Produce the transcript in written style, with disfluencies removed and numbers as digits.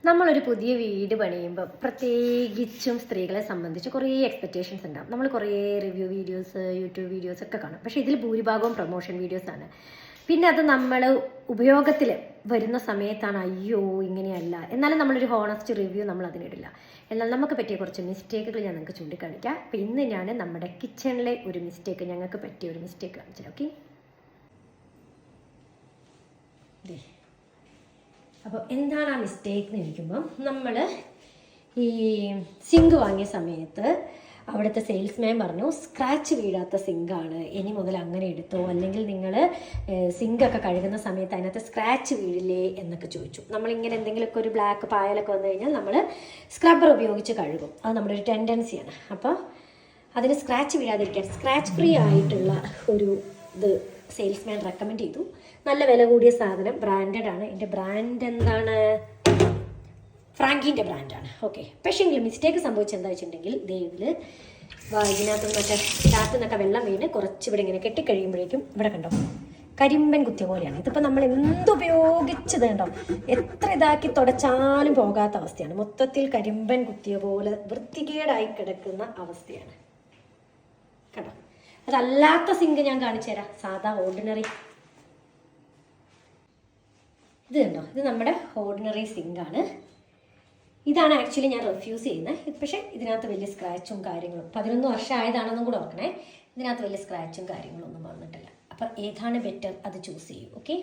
നമ്മളൊരു പുതിയ വീട് പണിയുമ്പോൾ പ്രത്യേകിച്ചും സ്ത്രീകളെ സംബന്ധിച്ച് കുറേ എക്സ്പെക്റ്റേഷൻസ് ഉണ്ടാവും. നമ്മൾ കുറേ റിവ്യൂ വീഡിയോസ്, യൂട്യൂബ് വീഡിയോസ് ഒക്കെ കാണും. പക്ഷേ ഇതിൽ ഭൂരിഭാഗവും പ്രൊമോഷൻ വീഡിയോസാണ്. പിന്നെ അത് നമ്മൾ ഉപയോഗത്തിൽ വരുന്ന സമയത്താണ് അയ്യോ ഇങ്ങനെയല്ല, എന്നാലും നമ്മളൊരു ഹോണസ്റ്റ് റിവ്യൂ നമ്മൾ അതിനിടില്ല. എന്നാൽ നമുക്ക് പറ്റിയ കുറച്ച് മിസ്റ്റേക്കുകൾ ഞാൻ നിങ്ങൾക്ക് ചൂണ്ടിക്കാണിക്കാം. അപ്പോൾ ഇന്ന് ഞാൻ നമ്മുടെ കിച്ചണിലെ ഒരു മിസ്റ്റേക്ക്, ഞങ്ങൾക്ക് പറ്റിയ ഒരു മിസ്റ്റേക്ക് കാണിച്ചാൽ. ഓക്കെ, അപ്പോൾ എന്താണ് ആ മിസ്റ്റേക്ക് എന്ന് ചോദിക്കുമ്പം, നമ്മൾ ഈ സിങ്ക് വാങ്ങിയ സമയത്ത് അവിടുത്തെ സെയിൽസ്മാൻ പറഞ്ഞു സ്ക്രാച്ച് വീഴാത്ത സിങ്കാണ്, ഇനി മുതൽ അങ്ങനെ എടുത്തോ, അല്ലെങ്കിൽ നിങ്ങൾ സിങ്കൊക്കെ കഴുകുന്ന സമയത്ത് അതിനകത്ത് സ്ക്രാച്ച് വീഴില്ലേ എന്നൊക്കെ ചോദിച്ചു. നമ്മളിങ്ങനെ എന്തെങ്കിലുമൊക്കെ ഒരു ബ്ലാക്ക് പായലൊക്കെ വന്നു കഴിഞ്ഞാൽ നമ്മൾ സ്ക്രബ്ബർ ഉപയോഗിച്ച് കഴുകും. അത് നമ്മുടെ ഒരു ടെൻഡൻസിയാണ്. അപ്പോൾ അതിന് സ്ക്രാച്ച് വീഴാതിരിക്കാൻ സ്ക്രാച്ച് ഫ്രീ ആയിട്ടുള്ള ഒരു ഇത് സെയിൽസ്മാൻ റെക്കമെൻഡ് ചെയ്തു. നല്ല വില കൂടിയ സാധനം, ബ്രാൻഡഡ് ആണ്. എൻ്റെ ബ്രാൻഡ് എന്താണ്? ഫ്രാങ്കിൻ്റെ ബ്രാൻഡാണ്. ഓക്കെ, പക്ഷേ മിസ്റ്റേക്ക് സംഭവിച്ചത് എന്താ വെച്ചിട്ടുണ്ടെങ്കിൽ, ഇതിൽ ഇതിനകത്ത് നിന്നൊക്കെ ചാറ്റിൽ നിന്നൊക്കെ വെള്ളം വീണ് കുറച്ച് ഇവിടെ ഇങ്ങനെ കെട്ടിക്കഴിയുമ്പോഴേക്കും ഇവിടെ കണ്ടോ കരിമ്പൻ കുത്തിയ പോലെയാണ്. ഇതിപ്പോൾ നമ്മൾ എന്തുപയോഗിച്ചത് കണ്ടോ, എത്ര ഇതാക്കി തുടച്ചാലും പോകാത്ത അവസ്ഥയാണ്. മൊത്തത്തിൽ കരിമ്പൻ കുത്തിയ പോലെ വൃത്തികേടായി കിടക്കുന്ന അവസ്ഥയാണ് കണ്ടോ. അതല്ലാത്ത സിങ്ക് ഞാൻ കാണിച്ചു തരാം, സാധാ ഓർഡിനറി. ഇത് കണ്ടോ, ഇത് നമ്മുടെ ഓർഡിനറി സിങ്കാണ്. ഇതാണ് ആക്ച്വലി ഞാൻ റിഫ്യൂസ് ചെയ്യുന്നത്. പക്ഷേ ഇതിനകത്ത് വലിയ സ്ക്രാച്ചും കാര്യങ്ങളും, 11 വർഷം ആയതാണെന്നും കൂടെ ഓർക്കണേ, ഇതിനകത്ത് വലിയ സ്ക്രാച്ചും കാര്യങ്ങളൊന്നും വന്നിട്ടില്ല. അപ്പം ഏതാണ് ബെറ്റർ അത് ചൂസ് ചെയ്യും. ഓക്കെ.